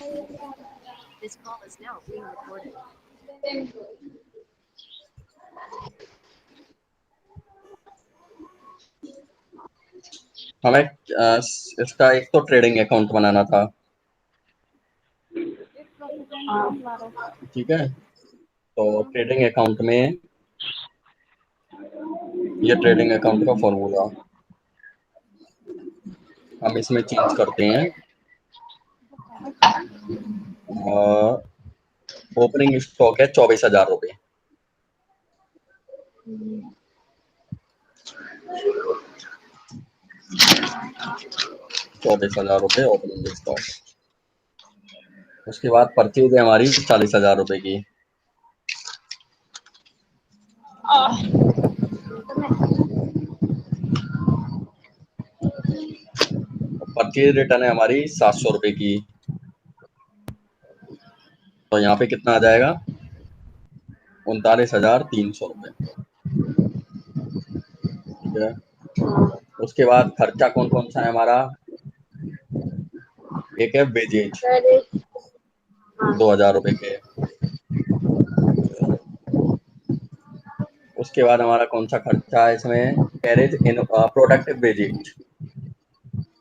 This call is now being recorded. हमें इसका एक तो ट्रेडिंग अकाउंट बनाना था, ठीक है। तो ट्रेडिंग अकाउंट में ये ट्रेडिंग अकाउंट का फॉर्मूला हम इसमें चेंज करते हैं। ओपनिंग स्टॉक है 24,000 रुपये। ₹24,000 ओपनिंग स्टॉक। उसके बाद परचेज है हमारी 40,000 रुपये की। परचेज रिटर्न है हमारी 700 रुपये की। तो यहाँ पे कितना आ जाएगा? 39,300 रुपये, ठीक है। उसके बाद खर्चा कौन कौन सा है हमारा? एक है वेजेज 2,000 रुपये के। उसके बाद हमारा कौन सा खर्चा है इसमें? कैरेज इन प्रोडक्टिव वेजेज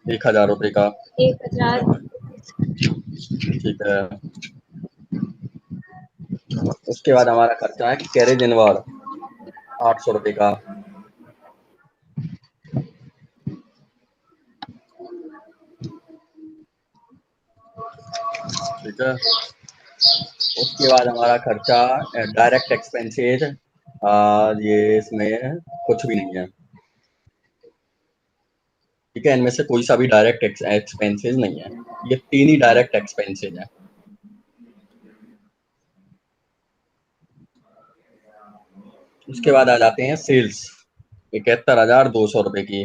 1,000 रुपये का, 1,000। ठीक है। उसके बाद हमारा खर्चा है कैरेज इनवर्ड 800 रुपये का, ठीक है। उसके बाद हमारा खर्चा डायरेक्ट एक्सपेंसेज, ये इसमें कुछ भी नहीं है, ठीक है। इनमें से कोई सा भी डायरेक्ट एक्सपेंसेज नहीं है, ये 3 ही डायरेक्ट एक्सपेंसेज हैं। उसके बाद आ जाते हैं सेल्स 71,200 रुपये की।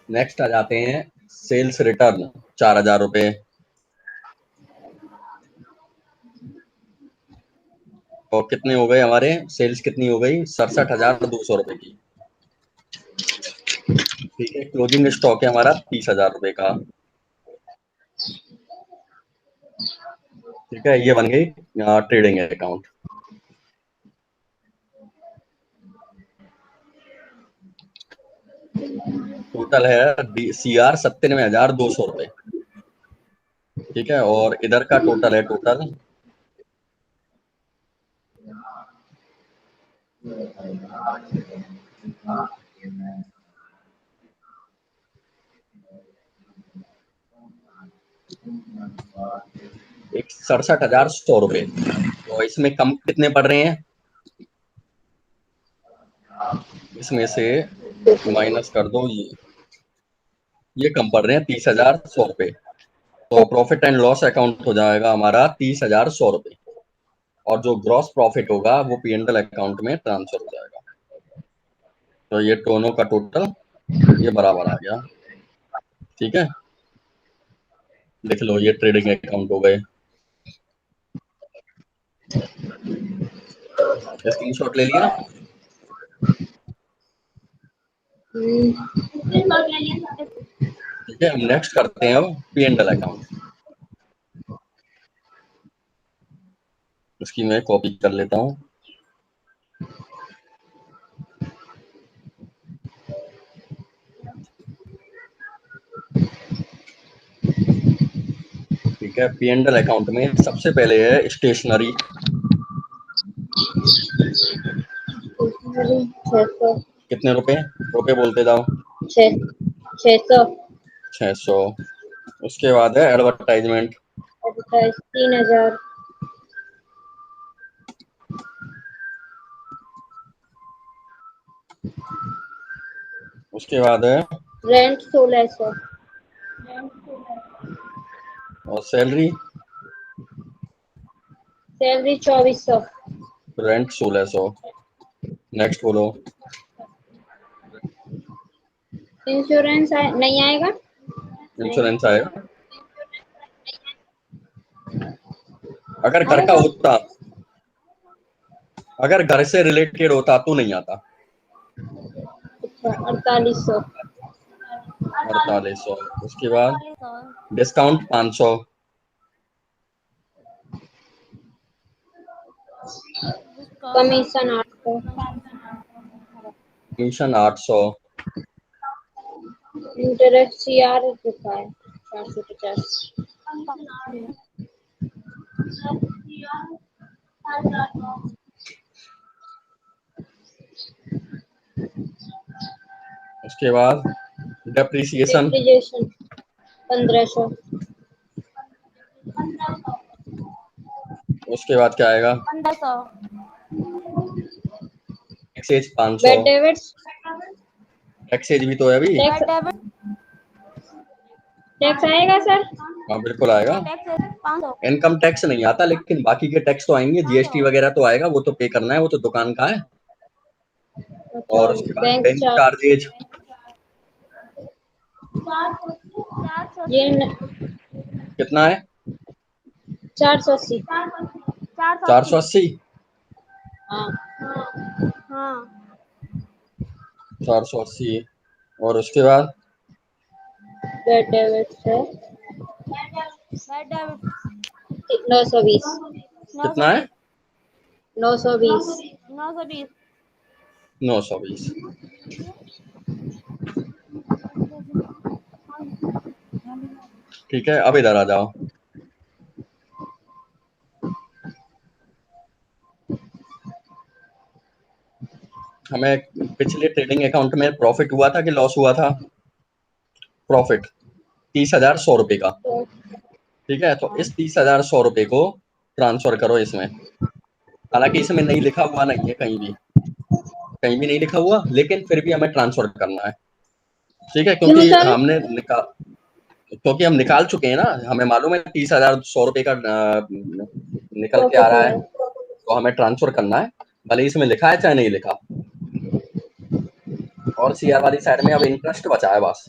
नेक्स्ट आ जाते हैं सेल्स रिटर्न 4,000 रुपये। और कितने हो गए हमारे? सेल्स कितनी हो गई? 67,200 रुपये की, ठीक है। क्लोजिंग स्टॉक है हमारा 30,000 रुपये का, ठीक है। ये बन गई ट्रेडिंग अकाउंट। टोटल है CR 97,200 रुपये, ठीक है। और इधर का टोटल है टोटल 67,100 रुपये। तो इसमें कम कितने पड़ रहे हैं? इसमें से माइनस कर दो, ये कम पड़ रहे हैं 30,100 रुपये। तो प्रॉफिट एंड लॉस अकाउंट हो जाएगा हमारा 30,100 रुपये, और जो ग्रॉस प्रॉफिट होगा वो P&L अकाउंट में ट्रांसफर हो जाएगा। तो ये दोनों का टोटल ये बराबर आ गया, ठीक है। देख लो, ये ट्रेडिंग अकाउंट हो गए। स्क्रीनशॉट ले लिया, ठीक है। हम नेक्स्ट करते हैं अब P&L अकाउंट। इसकी मैं कॉपी कर लेता हूँ। ठीक है। P&L अकाउंट में सबसे पहले है स्टेशनरी, 600। कितने रुपए? रुपए बोलते जाओ। 600। 600। उसके बाद है एडवर्टाइजमेंट, 3,000। उसके बाद है रेंट 1,600। और सैलरी, सैलरी 2,400। रेंट 1,600। नेक्स्ट बोलो। इंश्योरेंस नहीं आएगा। इंश्योरेंस आएगा, अगर घर का होता, अगर घर से रिलेटेड होता तो नहीं आता। 4800। 4800। उसके बाद discount 500, commission 800, commission 800, interest CR रुका है 450। उसके बाद डेप्रिसिएशन डेप्रिसिएशन 1500, उसके बाद क्या आएगा 1500, टैक्सेज 500, बैड डेबिट्स टैक्सेज भी तो है अभी। बैड डेबिट टैक्स आएगा सर? हाँ बिल्कुल आएगा। टैक्स 500, इनकम टैक्स नहीं आता, लेकिन बाकी के टैक्स तो आएंगे, जीएसटी वगैरह तो आएगा, वो तो पे करना है, वो तो दुकान का है। और उसके बाद बैंक बैंक चार्ज चार्जेज ये कितना है 480। 480, हाँ 480। और उसके बाद बैड डेबिट्स है बैड डेबिट 920, कितना है 920। 920, 920। ठीक है, अब इधर आ जाओ। हमें पिछले ट्रेडिंग अकाउंट में प्रॉफिट हुआ था कि लॉस हुआ था? प्रॉफिट 30,100 रुपए का। ठीक है, तो इस 30,100 रुपए को ट्रांसफर करो इसमें। हालांकि इसमें नहीं लिखा हुआ नहीं है, कहीं भी नहीं लिखा हुआ, लेकिन फिर भी हमें ट्रांसफर करना है। ठीक है, क्यों क्योंकि सर? हम निकाल चुके हैं ना, हमें मालूम है 30,100 रुपए का निकल के आ प्रॉफिट रहा हुआ है, है। तो हमें ट्रांसफर करना है, भले इसमें लिखा है चाहे नहीं लिखा। और सीआर वाली साइड में अब इंटरेस्ट बचा है बस।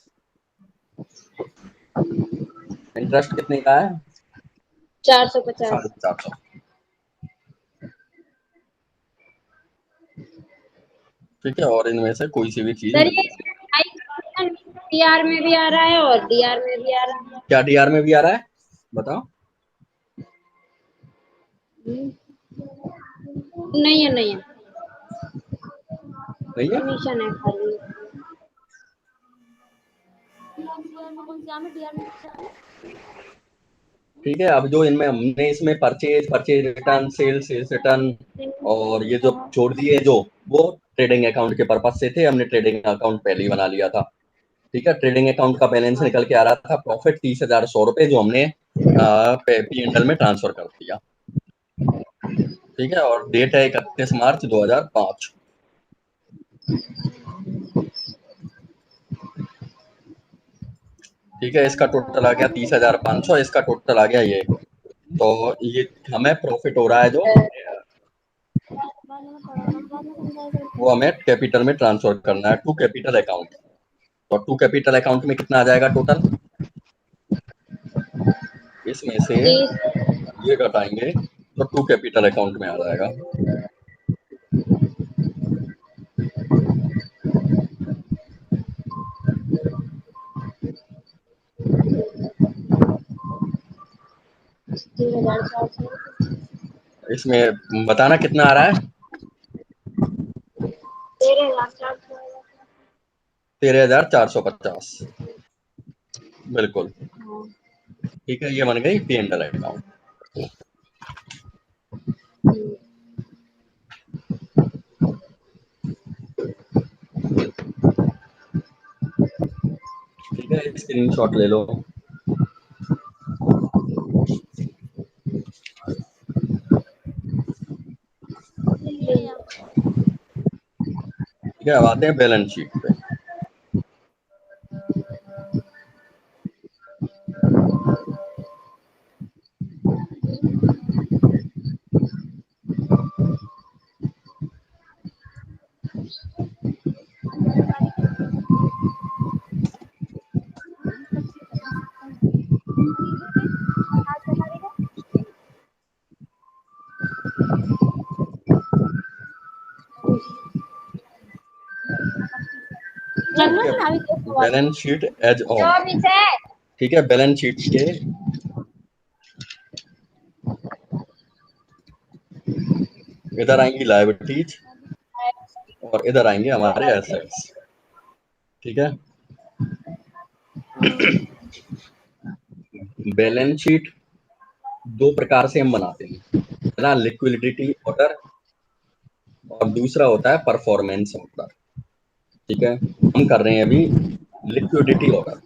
इंटरेस्ट कितने का है? 450। 450। ठीक है, और इनमें से कोई सी भी चीज सर मिल ये जाएगी। TR में भी आ रहा है और DR में भी आ रहा है। क्या डीआर में भी आ रहा है, बताओ? नहीं है, नहीं है, नहीं है। कमीशन है खाली। सीआर में कौन सी आम है, डीआर में कौन सी आम है? ठीक है, अब जो इनमें हमने इसमें परचेज रिटर्न, सेल्स रिटर्न और ये जो छोड़ दिए, जो वो ट्रेडिंग अकाउंट के पर्पज से थे, हमने ट्रेडिंग अकाउंट पहले ही बना लिया था। ठीक है, ट्रेडिंग अकाउंट का बैलेंस निकल के आ रहा था प्रॉफिट 30,100 रुपए, जो हमने P&L में ट्रांसफर कर दिया। ठीक है, और डेट है 31 मार्च 2005। ठीक है, इसका टोटल आ गया 30,500, इसका टोटल आ गया ये। तो ये हमें प्रॉफिट हो रहा है जो, बाद में पढ़ो ना, बाद में समझाएगा। वो हमें कैपिटल में ट्रांसफर करना है, टू कैपिटल अकाउंट। तो टू कैपिटल अकाउंट में कितना आ जाएगा टोटल? इसमें से 30। ये घटाएंगे तो टू कैपिटल अकाउंट में आ जाएगा। इसमें बताना कितना आ रहा है? 13,450। बिल्कुल। ठीक है, ये बन गई P&L अकाउंट। ठीक है, स्क्रीनशॉट ले लो। ये या ठीक है, अब आते हैं बैलेंस शीट पे। है, अभी देखो बैलेंस शीट एज ऑन, 24 है। ठीक है। बैलेंस शीट के इधर आएंगी लायबिलिटीज और इधर आएंगे हमारे एसेट्स, ठीक है। बैलेंस शीट दो प्रकार से हम बनाते हैं, पहला लिक्विडिटी ऑर्डर और दूसरा होता है परफॉर्मेंस ऑर्डर, ठीक है। हम कर रहे हैं अभी लिक्विडिटी ऑर्डर,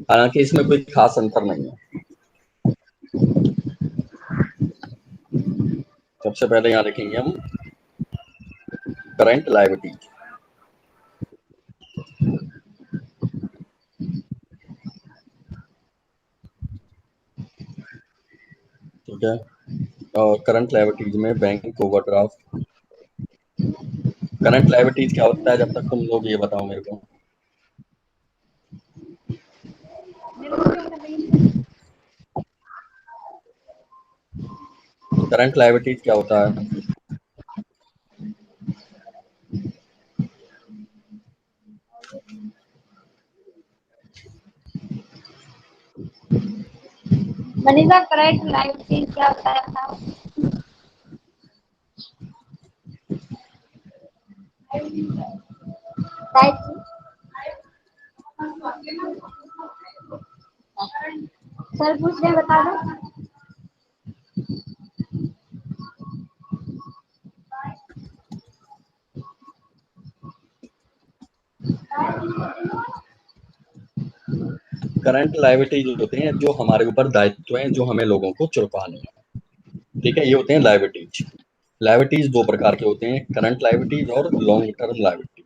हालांकि इसमें कोई खास अंतर नहीं है। सबसे पहले यहाँ लिखेंगे हम करंट लायबिलिटी, ठीक है। और करंट लायबिलिटीज में बैंक ओवरड्राफ्ट, करंट लायबिलिटीज क्या होता है, जब तक तुम लोग ये बताओ मेरे को। करंट लायबिलिटीज क्या होता है? मनीषा करंट लायबिलिटी क्या होता है बताओ। सर पूछ रहे बता दो। करंट लायबिलिटीज होते हैं जो हमारे ऊपर दायित्व हैं, जो हमें लोगों को चुकाने हैं, ठीक है। ये होते हैं लायबिलिटीज। लायबिलिटीज दो प्रकार के होते हैं, करंट लायबिलिटीज और long term liabilities.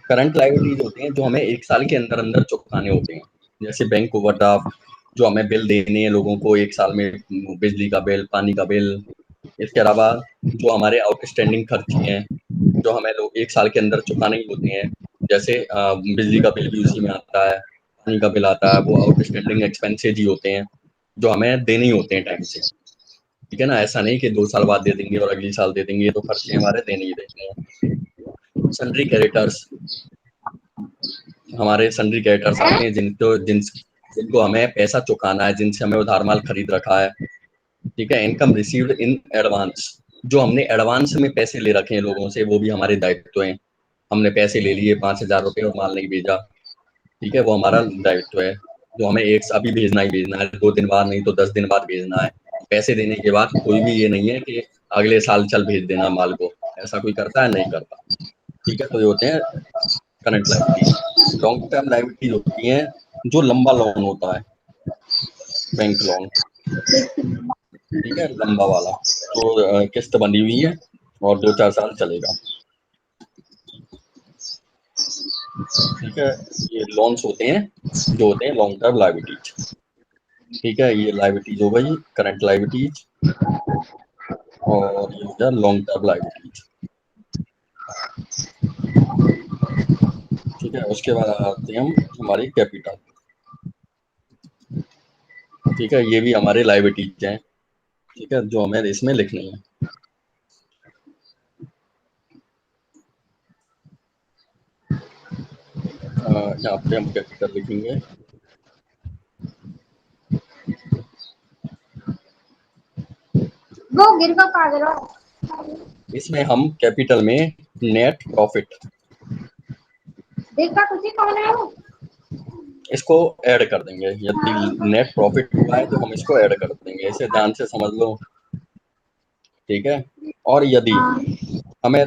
Current liabilities होते हैं जो हमें 1 साल के अंदर अंदर चुकाने होते हैं, जैसे बैंक ओवरड्राफ्ट, जो हमें बिल देने हैं लोगों को 1 साल में, बिजली का बिल, पानी का बिल। इसके अलावा जो हमारे आउटस्टैंडिंग खर्चे हैं, जो हमें लोग 1 साल के अंदर चुकाने ही होते हैं, जैसे बिजली का बिल भी उसी में आता है, पानी का बिल आता है, वो आउटस्टैंडिंग एक्सपेंसेज ही होते हैं जो हमें देने ही होते हैं टाइम से, ठीक है ना। ऐसा नहीं कि 2 साल बाद दे देंगे और अगले साल दे देंगे, ये तो खर्चे हमारे देने ही देने हैं। सन्ड्री क्रेडिटर्स, हमारे सन्ड्री क्रेडिटर्स आते हैं जिनको हमें पैसा चुकाना है, जिनसे हमें उधार माल खरीद रखा है, ठीक है। इनकम रिसीव्ड इन एडवांस, जो हमने एडवांस में पैसे ले रखे हैं लोगों से, वो भी हमारे दायित्व हैं। हमने पैसे ले लिए 5,000 रुपये और माल नहीं भेजा, ठीक है, वो हमारा दायित्व है, जो हमें अभी भेजना ही भेजना है, 2 दिन बाद नहीं तो 10 दिन बाद भेजना है। पैसे देने के बाद कोई भी ये नहीं है कि अगले साल चल भेज देना माल को, ऐसा कोई करता है? नहीं करता, ठीक है। तो ये होते हैं current liabilities. Long term liabilities होती हैं जो लंबा लोन होता है, बैंक लोन, ठीक है, लंबा वाला, तो किस्त बनी हुई है और 2-4 साल चलेगा, ठीक है। ये लोन्स होते हैं जो होते हैं लॉन्ग टर्म लायबिलिटीज, ठीक है। ये लायबिलिटीज हो गई करंट लायबिलिटीज और ये हो गया लॉन्ग टर्म लायबिलिटीज, ठीक है। उसके बाद आते हैं हम हमारी कैपिटल, ठीक है। ये भी हमारे लायबिलिटीज हैं, ठीक है, जो हमें इसमें लिखनी है। यहाँ पे हम कैपिटल लिखेंगे, वो गिर का कागज इसमें हम कैपिटल में नेट प्रॉफिट, देखा कुछ ही कौन है वो। इसको ऐड कर देंगे। यदि नेट प्रॉफिट हुआ है तो हम इसको ऐड कर देंगे, इसे ध्यान से समझ लो, ठीक है। और यदि हमें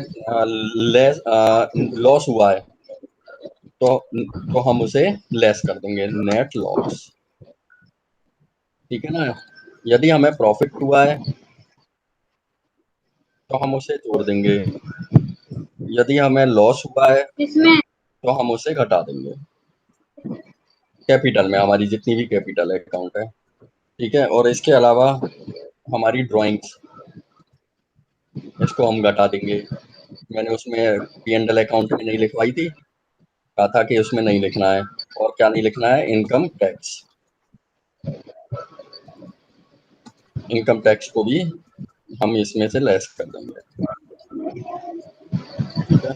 लॉस हुआ है तो हम उसे लेस कर देंगे, नेट लॉस, ठीक है ना। यदि हमें प्रॉफिट हुआ है तो हम उसे जोड़ देंगे, यदि हमें लॉस हुआ है इसमें तो हम उसे घटा देंगे। कैपिटल में हमारी जितनी भी कैपिटल है अकाउंट है, ठीक है। और इसके अलावा हमारी ड्राइंग्स, इसको हम घटा देंगे। मैंने उसमें P&L अकाउंट में नहीं लिखवाई थी, कहा था कि उसमें नहीं लिखना है। और क्या नहीं लिखना है? इनकम टैक्स, इनकम टैक्स को भी हम इसमें से लेस कर देंगे, ठीक है।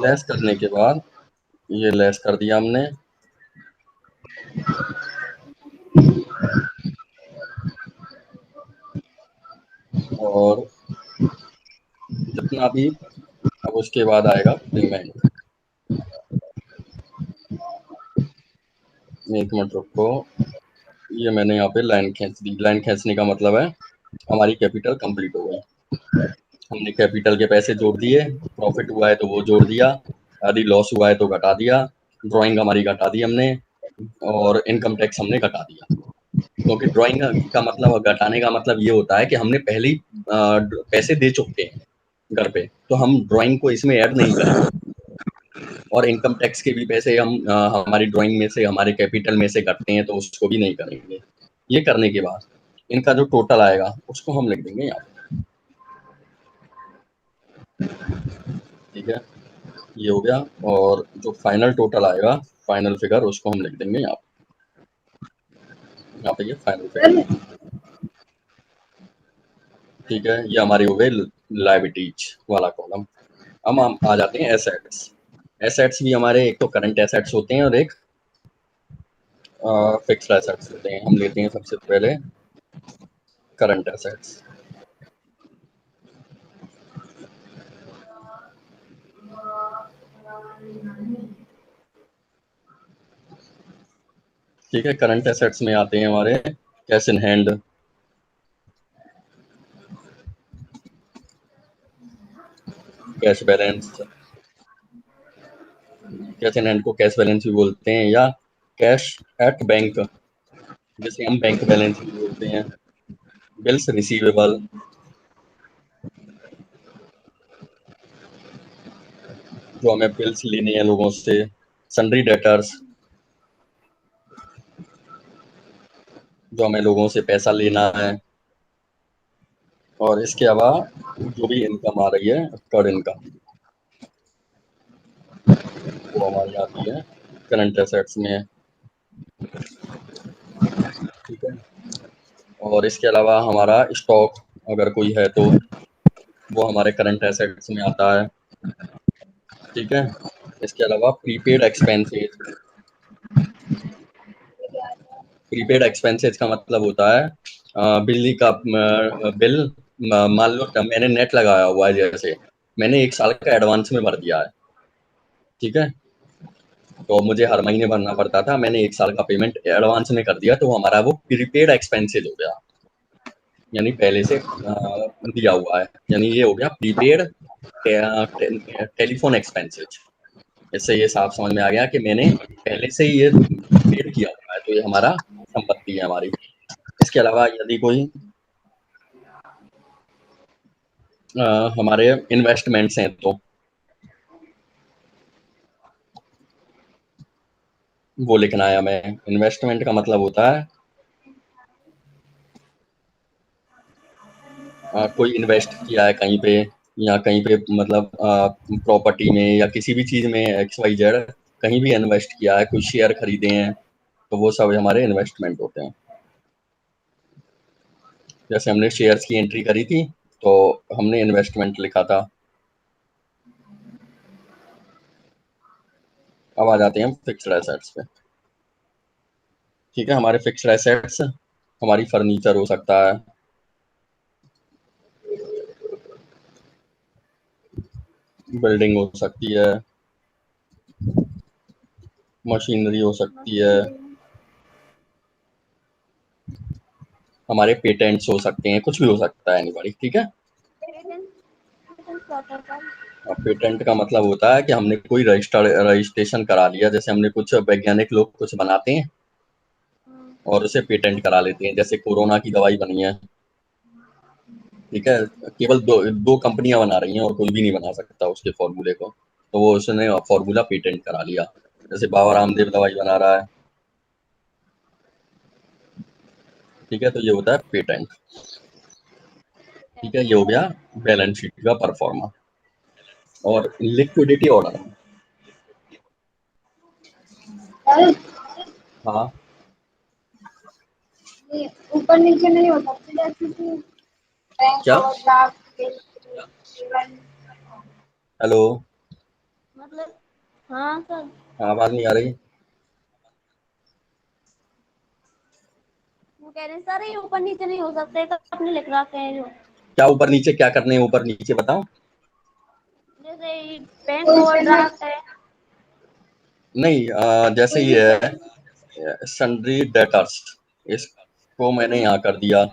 लेस करने के बाद ये लेस कर दिया हमने, और जितना भी, अब उसके बाद आएगा पेमेंट। एक मिनट रुको, ये मैंने यहाँ पे लाइन खींच दी। लाइन खींचने का मतलब है हमारी कैपिटल कंप्लीट हो गई। हमने कैपिटल के पैसे जोड़ दिए, प्रॉफिट हुआ है तो वो जोड़ दिया, यदि लॉस हुआ है तो घटा दिया, ड्राइंग हमारी घटा दी हमने, और इनकम टैक्स हमने घटा दिया। क्योंकि ड्राइंग का मतलब, घटाने का मतलब ये होता है कि हमने पहले ही पैसे दे चुके हैं घर पे, तो हम ड्राइंग को इसमें ऐड नहीं करेंगे। और इनकम टैक्स के भी पैसे हम हमारी ड्राइंग में से, हमारे कैपिटल में से घटते हैं, तो उसको भी नहीं करेंगे। ये करने के बाद इनका जो टोटल आएगा उसको हम लिख देंगे यहाँ पे, ठीक है। ये हो गया, और जो फाइनल टोटल आएगा, फाइनल फिगर, उसको हम लिख देंगे यहाँ पे। यहाँ पे ये फाइनल फिगर, ठीक है। ये हमारी हो गई लायबिलिटीज वाला कॉलम। अब हम आ जाते हैं एसेट्स। एसेट्स भी हमारे एक तो करंट एसेट्स होते हैं और एक फिक्स्ड एसेट्स होते हैं। हम लेते हैं सबसे पहले करंट एसेट्स। ठीक है, करंट एसेट्स में आते हैं हमारे cash in hand, cash balance. Cash in hand को कैश बैलेंस भी बोलते हैं, या कैश एट बैंक, जिसे हम बैंक बैलेंस भी बोलते हैं। बिल्स रिसीवेबल, जो हमें बिल्स लेने हैं लोगों से। सन्ड्री डेटर्स, जो हमें लोगों से पैसा लेना है। और इसके अलावा जो भी इनकम आ रही है, कर्ड इनकम, वो हमारी आती है करंट एसेट्स में, ठीक है। और इसके अलावा हमारा स्टॉक अगर कोई है तो वो हमारे करंट एसेट्स में आता है, ठीक है। इसके अलावा प्रीपेड एक्सपेंसेस। प्रीपेड एक्सपेंसेस का मतलब होता है बिजली का बिल। मान लो मैंने नेट लगाया हुआ है, जैसे मैंने 1 साल का एडवांस में भर दिया है, ठीक है। तो मुझे हर महीने भरना पड़ता था, मैंने 1 साल का पेमेंट एडवांस में कर दिया, तो हमारा वो प्रीपेड एक्सपेंसेस हो गया, यानी पहले से दिया हुआ है। यानी ये हो गया प्रीपेड टेलीफोन एक्सपेंसेस। इससे ये साफ समझ में आ गया कि मैंने पहले से ही ये पेड किया हुआ है, तो ये हमारा संपत्ति है हमारी। इसके अलावा यदि कोई हमारे इन्वेस्टमेंट्स हैं, तो वो लिखना है हमें। इन्वेस्टमेंट का मतलब होता है कोई इन्वेस्ट किया है कहीं पे, या कहीं पे मतलब प्रॉपर्टी में या किसी भी चीज़ में, एक्स वाई जेड, कहीं भी इन्वेस्ट किया है, कोई शेयर खरीदे हैं, तो वो सब हमारे इन्वेस्टमेंट होते हैं। जैसे हमने शेयर्स की एंट्री करी थी, तो हमने इन्वेस्टमेंट लिखा था। अब आ जाते हैं हम फिक्स्ड एसेट्स पे, ठीक है। हमारे फिक्स्ड एसेट्स हमारी फर्नीचर हो सकता है, बिल्डिंग हो सकती है, मशीनरी हो सकती है, हमारे पेटेंट्स हो सकते हैं, कुछ भी हो सकता है एनीबॉडी, ठीक है। पेटेंट पेटेंट क्या होता है? पेटेंट का मतलब होता है कि हमने कोई रजिस्ट्रेशन करा लिया, जैसे हमने कुछ वैज्ञानिक लोग कुछ बनाते हैं और उसे पेटेंट करा लेते हैं। जैसे कोरोना की दवाई बनी है, ठीक है, केवल दो कंपनियां बना रही हैं और कोई भी नहीं बना सकता उसके फॉर्मूले को, तो वो उसने फॉर्मूला पेटेंट करा लिया। जैसे बाबा रामदेव दवाई बना रहा है, ठीक है, तो ये होता है पेटेंट, ठीक है। ये हो गया बैलेंस शीट का परफॉर्मा। और लिक्विडिटी ऑर्डर, हाँ, ये ऊपर नीचे नहीं होता, फिर ऐसे क्या? हेलो, मतलब हाँ सर, आवाज नहीं आ रही। वो कह रहे हैं सर ये ऊपर नीचे नहीं हो सकते, तो आपने लिख रखे हैं जो, क्या ऊपर नीचे क्या करने हैं? ऊपर नीचे बताओ। जैसे बैंक ओवरड्राफ्ट है। नहीं, जैसे ये है सन्ड्री डेटर्स, इसको मैंने यहाँ कर दिया,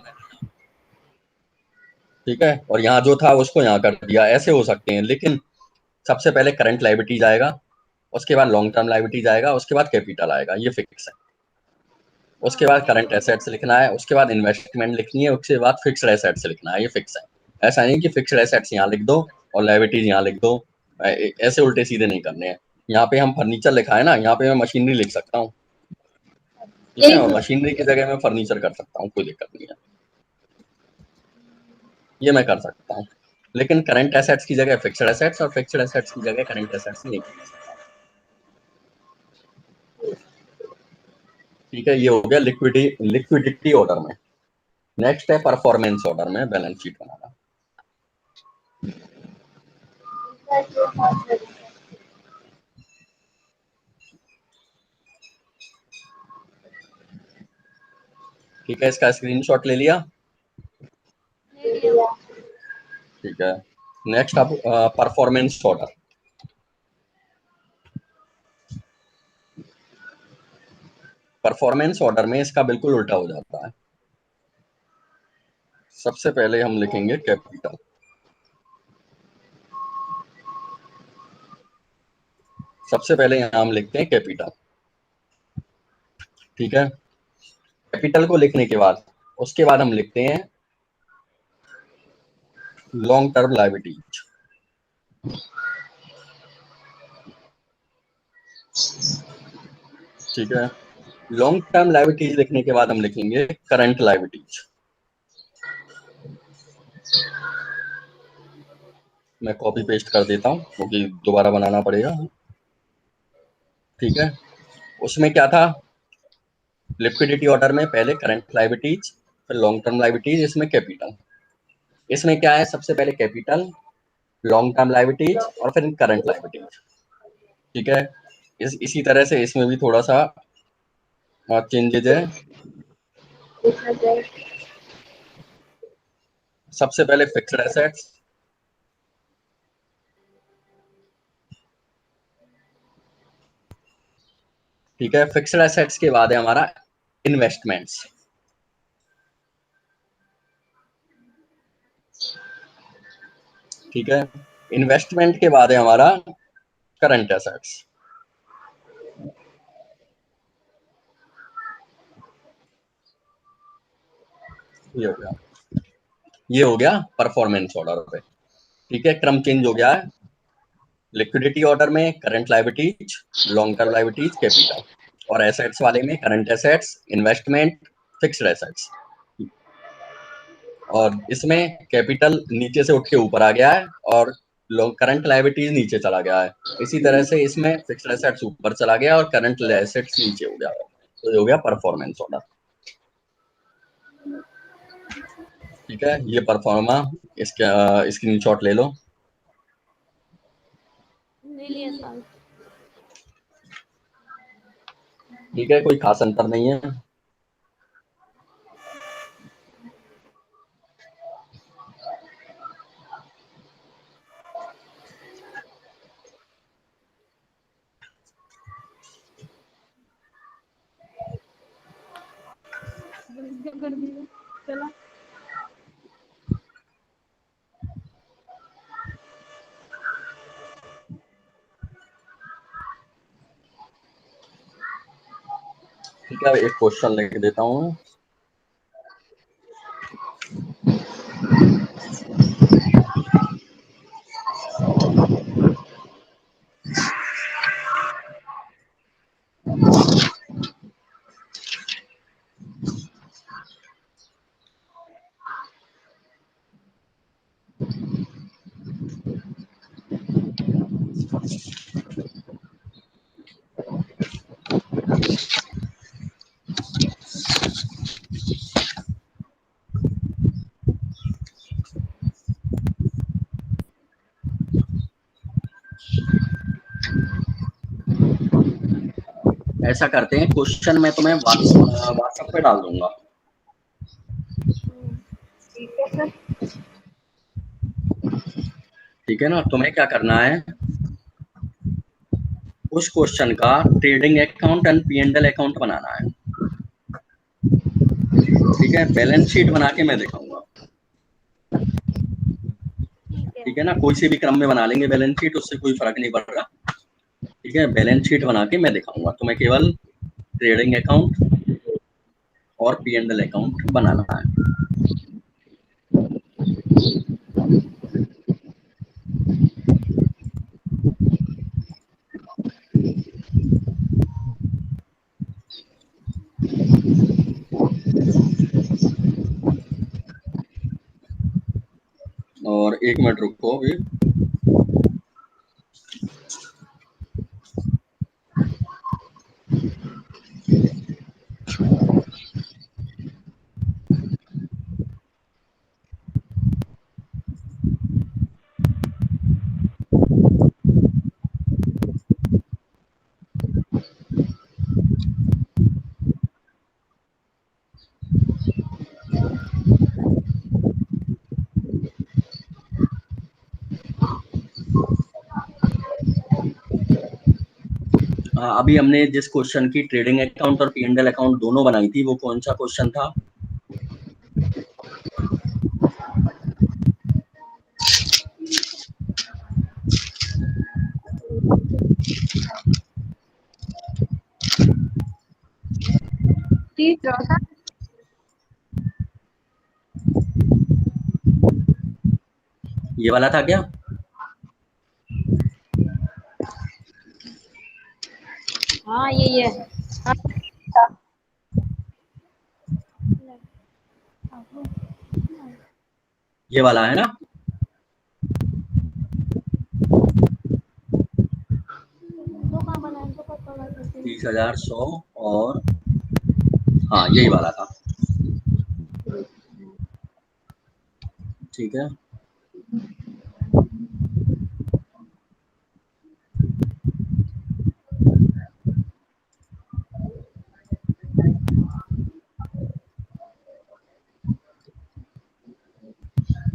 ठीक है, और यहाँ जो था उसको यहाँ कर दिया, ऐसे हो सकते हैं। लेकिन सबसे पहले करंट लायबिलिटीज आएगा, उसके बाद लॉन्ग टर्म लायबिलिटीज आएगा, उसके बाद कैपिटल आएगा, ये फिक्स है। उसके बाद करंट एसेट्स लिखना है, उसके बाद इन्वेस्टमेंट लिखनी है, उसके बाद फिक्स्ड एसेट्स लिखना है, ये फिक्स है। ऐसा नहीं कि फिक्स्ड एसेट्स यहाँ लिख दो और लायबिलिटीज यहाँ लिख दो, ऐसे उल्टे सीधे नहीं करने हैं। यहाँ पे हम फर्नीचर लिखा है ना, यहाँ पे मैं मशीनरी लिख सकता हूँ, ठीक है, और मशीनरी की जगह मैं फर्नीचर कर सकता हूँ, कोई दिक्कत नहीं है, ये मैं कर सकता हूँ। लेकिन करंट एसेट्स की जगह फिक्स्ड एसेट्स और फिक्स्ड एसेट्स की जगह करंट एसेट्स नहीं कर सकता। ठीक है, ये हो गया लिक्विडिटी ऑर्डर में। नेक्स्ट है परफॉर्मेंस ऑर्डर में बैलेंस शीट बनाना। ठीक है, इसका स्क्रीनशॉट ले लिया। ले लिया। ठीक है, नेक्स्ट अब परफॉर्मेंस ऑर्डर। परफॉर्मेंस ऑर्डर में इसका बिल्कुल उल्टा हो जाता है। सबसे पहले हम लिखेंगे कैपिटल, सबसे पहले यहां हम लिखते हैं कैपिटल, ठीक है। कैपिटल को लिखने के बाद उसके बाद हम लिखते हैं लॉन्ग टर्म लायबिलिटीज, ठीक है। लॉन्ग टर्म लायबिलिटीज लिखने के बाद हम लिखेंगे करंट लायबिलिटीज। मैं कॉपी पेस्ट कर देता हूं क्योंकि दोबारा बनाना पड़ेगा, ठीक है। उसमें क्या था, लिक्विडिटी ऑर्डर में पहले करंट लायबिलिटीज, फिर लॉन्ग टर्म लायबिलिटीज, इसमें कैपिटल। इसमें क्या है, सबसे पहले कैपिटल, लॉन्ग टर्म लायबिलिटीज और फिर करंट लायबिलिटीज, ठीक है। इसी तरह से इसमें भी थोड़ा सा चेंजेज है। सबसे पहले फिक्स्ड एसेट्स, ठीक है। फिक्स्ड एसेट्स के बाद है हमारा इन्वेस्टमेंट्स, ठीक है। इन्वेस्टमेंट के बाद है हमारा करंट एसेट्स, ये हो गया, ये हो गया परफॉर्मेंस ऑर्डर पे, ठीक है। क्रम चेंज हो गया है, लिक्विडिटी ऑर्डर में current liabilities, long term liabilities, capital, और एसेट्स वाले में current assets, investment, fixed assets, और इसमें कैपिटल नीचे से उठ के ऊपर आ गया है और करंट लायबिलिटीज नीचे चला गया है। इसी तरह से इसमें फिक्स्ड एसेट्स ऊपर चला गया और करंट एसेट्स नीचे हो गया, तो ये हो गया परफॉर्मेंस ऑर्डर, ठीक है। ये परफॉर्मा, इसका स्क्रीनशॉट ले लो। ले लिया सर। ठीक है, कोई खास अंतर नहीं है। चला। ठीक है, एक क्वेश्चन लिख देता हूँ। ऐसा करते हैं, क्वेश्चन मैं तुम्हें व्हाट्सएप पे डाल दूंगा। ठीक है सर। ठीक है ना, तुम्हें क्या करना है, उस क्वेश्चन का trading account and P&L account बनाना है। ठीक है, बैलेंस शीट बना के मैं दिखाऊंगा। ठीक है ना, कोई से भी क्रम में बना लेंगे बैलेंस शीट, उससे कोई फर्क नहीं पड़ रहा। ठीक है, बैलेंस शीट बना के मैं दिखाऊंगा, तुम्हें केवल ट्रेडिंग अकाउंट और P&L अकाउंट बनाना है। और 1 मिनट रुको अभी। अभी हमने जिस क्वेश्चन की ट्रेडिंग अकाउंट और P&L अकाउंट दोनों बनाई थी, वो कौन सा क्वेश्चन था? ये वाला था क्या? हाँ यही है। ये वाला है ना? तो कहाँ बनाए तो पता लगा 30,100 और हाँ यही वाला था। ठीक है,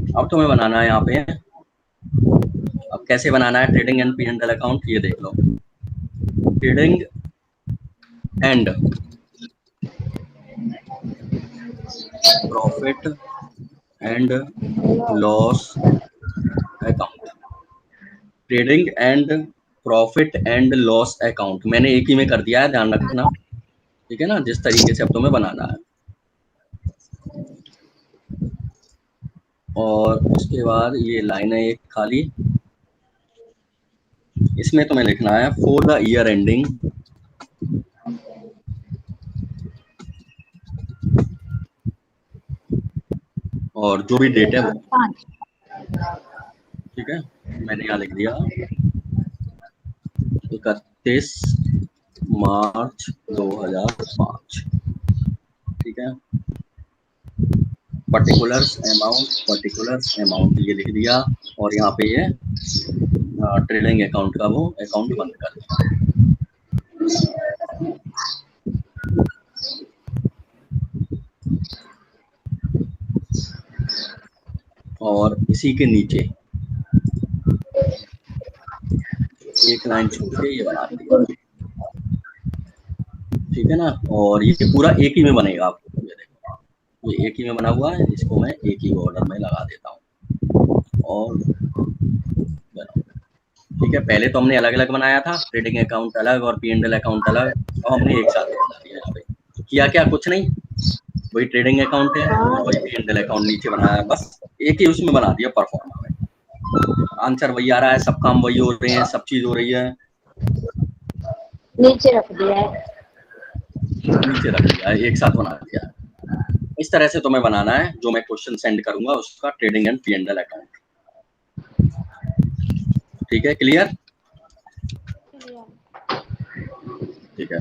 अब तुम्हें बनाना है यहाँ पे, अब कैसे बनाना है ट्रेडिंग एंड P&L अकाउंट, ये देख लो। Trading and profit and loss account, trading and profit and loss account मैंने एक ही में कर दिया है, ध्यान रखना। ठीक है ना, जिस तरीके से अब तुम्हें बनाना है। और उसके बाद ये लाइन है एक खाली, इसमें तुम्हें लिखना है फॉर द ईयर एंडिंग और जो भी डेट है वो। ठीक है, मैंने यहाँ लिख दिया 31 मार्च 2005। ठीक है, पर्टिकुलर्स अमाउंट ये लिख दिया, और यहाँ पे ये ट्रेडिंग अकाउंट का वो अकाउंट बंद कर दिया। और इसी के नीचे एक लाइन छोड़ के ये बना दिया। ठीक है ना, और ये पूरा एक ही में बनेगा। आपको ये देखो, ये एक ही में बना हुआ है, इसको मैं एक ही ऑर्डर में लगा देता हूँ और ठीक है। पहले तो हमने अलग अलग बनाया था, ट्रेडिंग अकाउंट अलग और P&L अकाउंट अलग, और हमने एक साथ बना दिया यहाँ पे। तो किया क्या, कुछ नहीं, वही ट्रेडिंग अकाउंट है और वही P&L अकाउंट नीचे बनाया, बस एक ही उसमें बना दिया परफॉर्मा में। आंसर वही आ रहा है, सब काम वही हो रहे हैं, सब चीज हो रही है, नीचे रख दिया है। नीचे रख दिया है, एक साथ बना दिया है। इस तरह से तुम्हें बनाना है, जो मैं क्वेश्चन सेंड करूंगा उसका ट्रेडिंग एंड P&L अकाउंट। ठीक है, क्लियर? ठीक है।